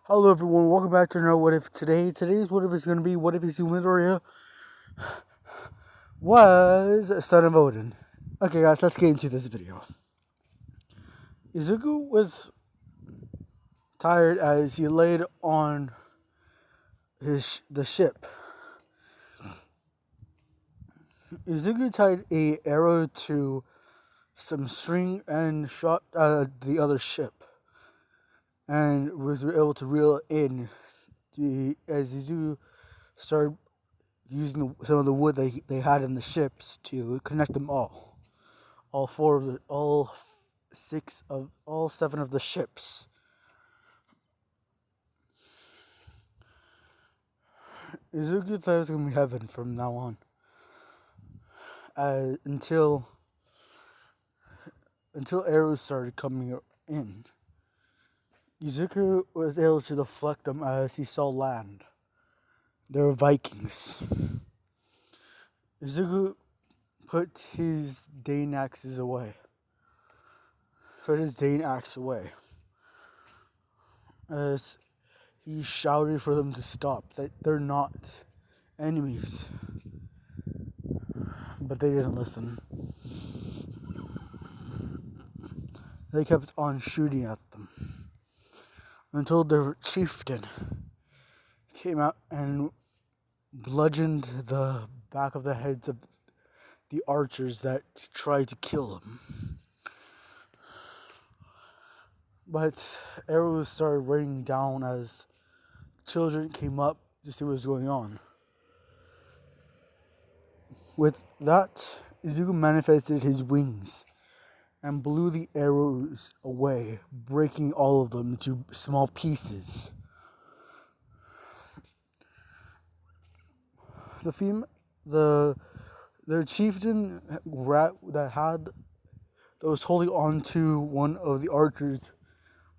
Hello everyone, welcome back to another What If. Today's What If is going to be, what if Izuku Midoriya was a son of Odin. Okay guys, let's get into this video. Izuku was tired as he laid on the ship. Izuku tied a arrow to some string and shot the other ship. And was able to reel it in as Izuku started using some of the wood they had in the ships to connect them all seven of the ships. Izuku thought it was gonna be heaven from now on, until arrows started coming in. Izuku was able to deflect them as he saw land. They were Vikings. Izuku put his Dane axe away. As he shouted for them to stop, that they're not enemies. But they didn't listen. They kept on shooting at them until their chieftain came out and bludgeoned the back of the heads of the archers that tried to kill him. But arrows started raining down as children came up to see what was going on. With that, Izuku manifested his wings and blew the arrows away, breaking all of them into small pieces. Their chieftain that was holding on to one of the archers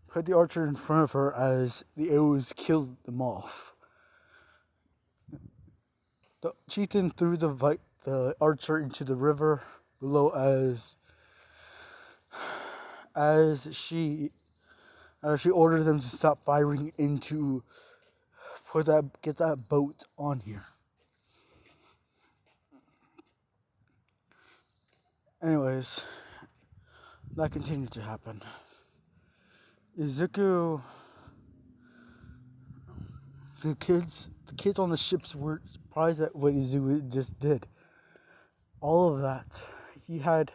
put the archer in front of her as the arrows killed them off. The chieftain threw the archer into the river below as she ordered them to stop firing and get that boat on here. Anyways, that continued to happen. Izuku, the kids on the ships were surprised at what Izuku just did. All of that, he had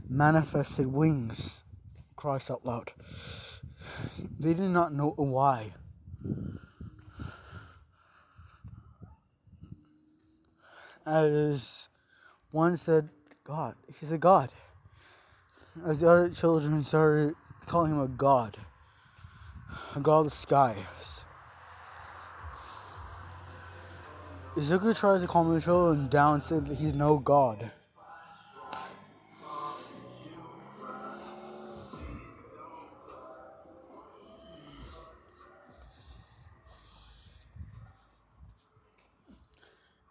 manifested wings. Christ out loud. They did not know why. As one said, God, he's a god. As the other children started calling him a god of the skies. Izuku tries to calm the children down, saying that he's no god.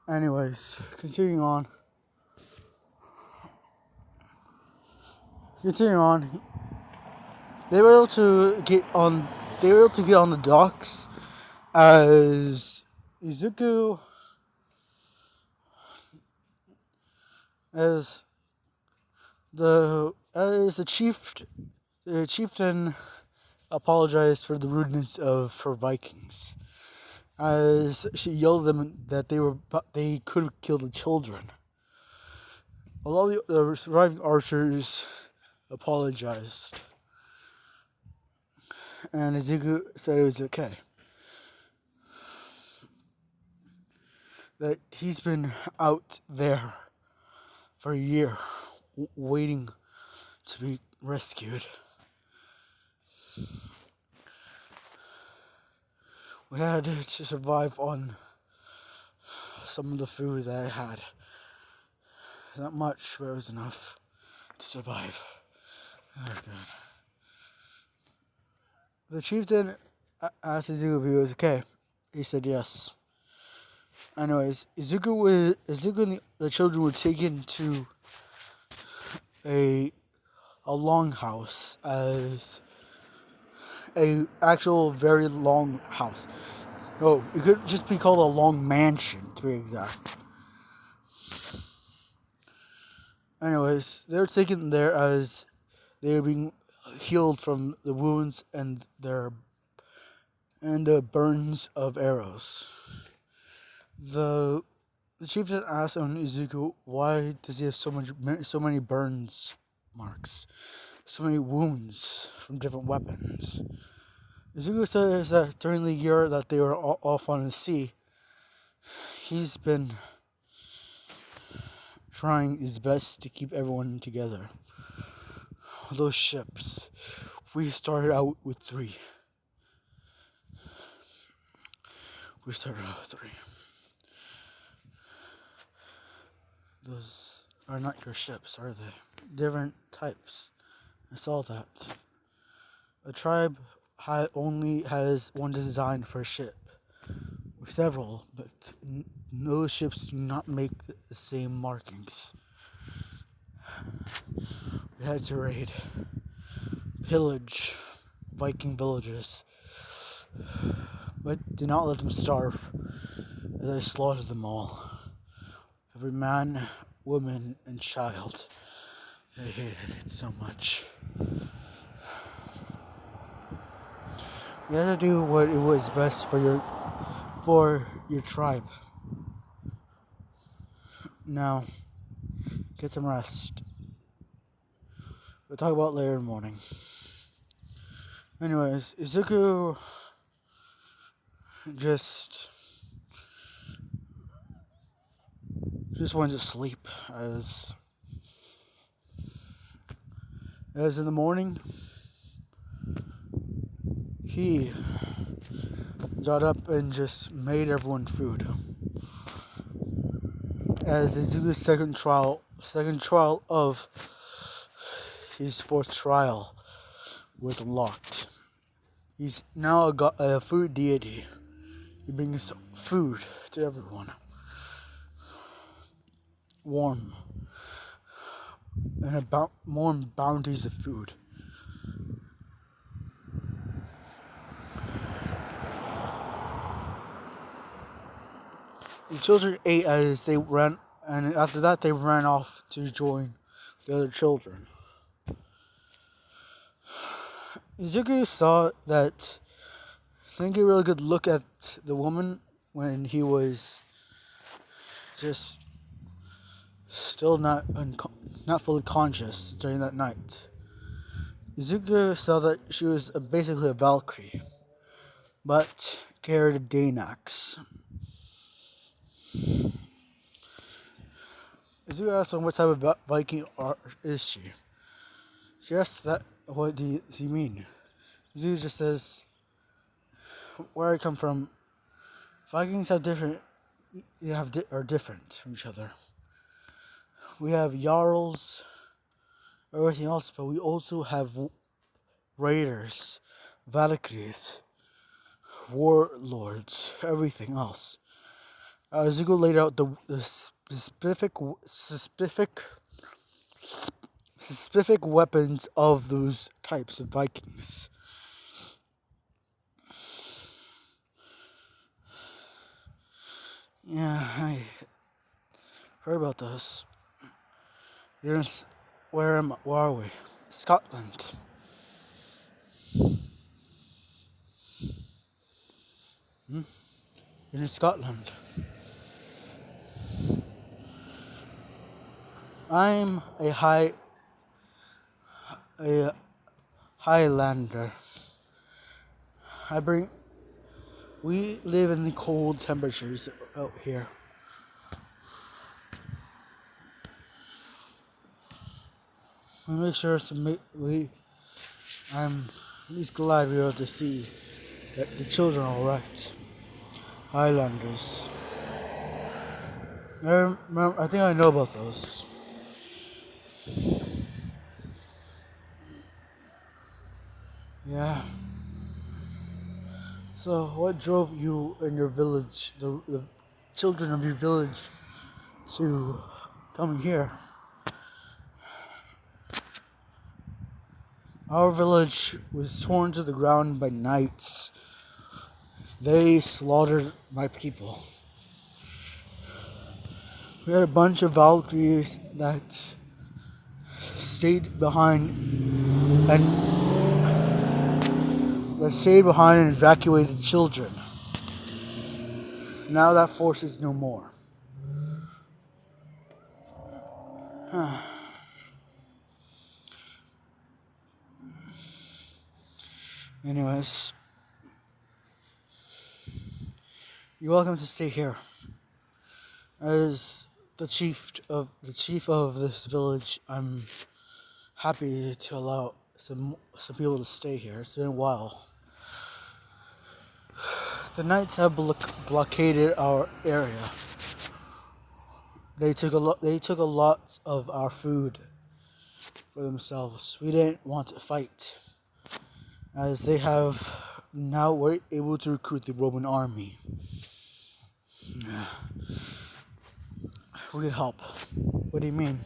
Anyways, continuing on. They were able to get on the docks as Izuku as the chieftain apologized for the rudeness of her Vikings, as she yelled at them that they could have killed the children. Although the surviving archers apologized, and Izuku said it was okay. That he's been out there for a year, waiting to be rescued. We had to survive on some of the food that I had. Not much, but it was enough to survive. Oh, God. The chieftain asked Izuku if he was okay. He said yes. Anyways, Izuku and the children were taken to a longhouse as a actual very long house. No, it could just be called a long mansion, to be exact. Anyways, they're taken there as they are being healed from the wounds and the burns of arrows. The chieftain asks on Izuku, why does he have so many burns marks, so many wounds from different weapons? Izuku says that during the year that they were off on the sea, he's been trying his best to keep everyone together. Those ships, we started out with 3. Those are not your ships, are they? Different types. I saw that. A tribe only has one design for a ship. Or several, but no ships do not make the same markings. We had to raid, pillage Viking villages, but did not let them starve, as I slaughtered them all. Every man, woman, and child. I hated it so much. You had to do what it was best for your tribe. Now, get some rest. We'll talk about later in the morning. Anyways, Izuku just went to sleep as in the morning he got up and just made everyone food. As Izuku's second trial of his 4th trial was unlocked. He's now a food deity. He brings food to everyone. Warm. And warm bounties of food. The children ate as they ran, and after that they ran off to join the other children. Izuku saw that, taking a really good look at the woman when he was just still not fully conscious during that night. Izuku saw that she was basically a Valkyrie, but carried a Dane axe. Izuku asked him what type of Viking is she. She asks that, what do you mean? Izuku just says, where I come from, Vikings are different from each other. We have Jarls, everything else, but we also have raiders, Valkyries, warlords, everything else. Izuku laid out the specific weapons of those types of Vikings. Yeah, I heard about those. Where are we? Scotland. You're in Scotland. I'm a Highlander. We live in the cold temperatures out here. We make sure I'm at least glad we were able to see that the children are alright. Highlanders. I think I know about those. Yeah. So, what drove you and your village, the children of your village, to coming here? Our village was torn to the ground by knights. They slaughtered my people. We had a bunch of Valkyries that stayed behind and evacuated children. Now that force is no more. Anyways, you're welcome to stay here. As the chief of this village, I'm happy to allow some people to stay here. It's been a while. The knights have blockaded our area. They took a lot of our food for themselves. We didn't want to fight, as they have now were able to recruit the Roman army. We can help. What do you mean?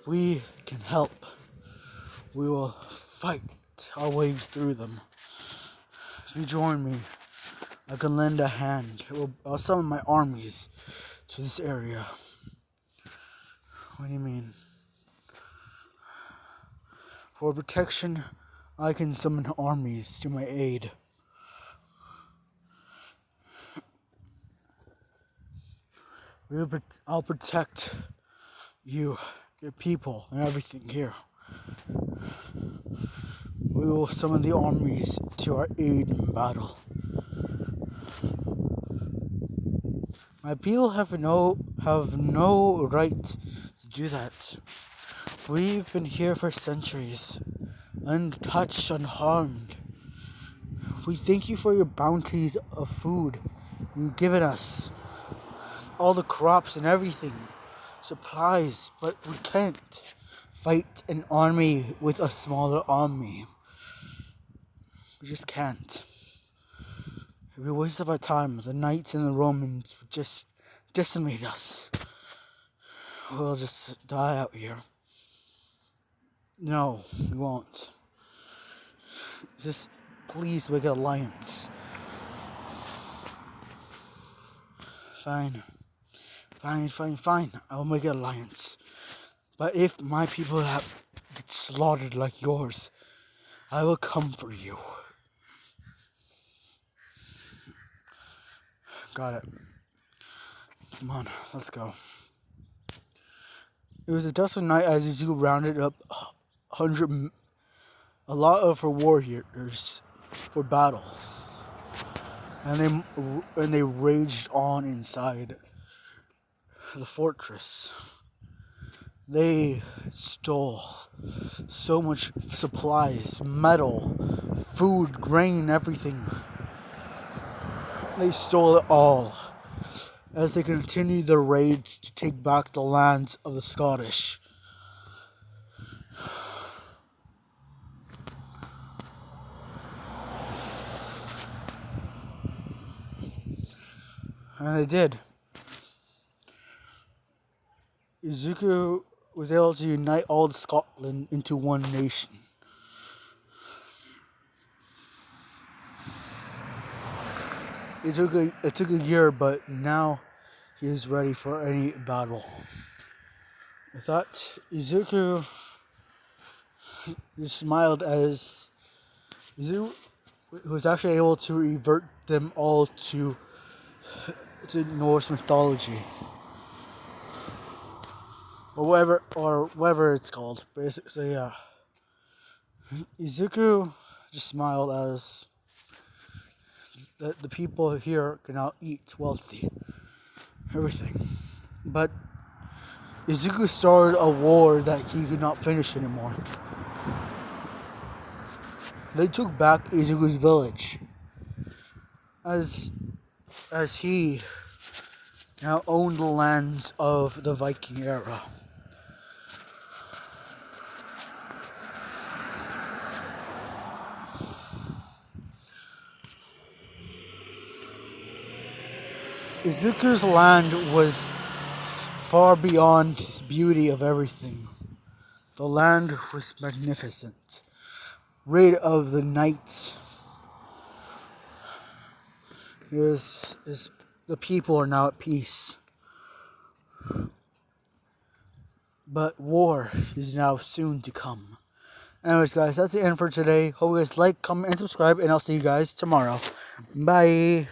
We can help. We will fight our way through them. If you join me, I can lend a hand. I'll summon my armies to this area. What do you mean? For protection, I can summon armies to my aid. I'll protect you, your people, and everything here. We will summon the armies to our aid in battle. My people have no right to do that. We've been here for centuries, untouched, unharmed. We thank you for your bounties of food you've given us. All the crops and everything, supplies, but we can't fight an army with a smaller army. We just can't. It'd be a waste of our time. The knights and the Romans would just decimate us. We'll just die out here. No, we won't. Just please make an alliance. Fine. I'll make an alliance. But if my people get slaughtered like yours, I will come for you. Got it. Come on, let's go. It was a dusty night as Izuku rounded up a lot of her warriors for battle, and they raged on inside the fortress. They stole so much supplies, metal, food, grain, everything. They stole it all as they continued their raids to take back the lands of the Scottish. And they did. Izuku was able to unite all of Scotland into one nation. It took a year, but now he is ready for any battle. I thought Izuku smiled as Izuku was actually able to revert them all to Norse mythology. Or whatever it's called. Basically, yeah. Izuku just smiled as the people here can now eat wealthy. Everything. But Izuku started a war that he could not finish anymore. They took back Izuku's village. As he now owned the lands of the Viking era. Izuku's land was far beyond the beauty of everything. The land was magnificent. rid of the knights. The people are now at peace. But war is now soon to come. Anyways, guys, that's the end for today. Hope you guys like, comment, and subscribe, and I'll see you guys tomorrow. Bye.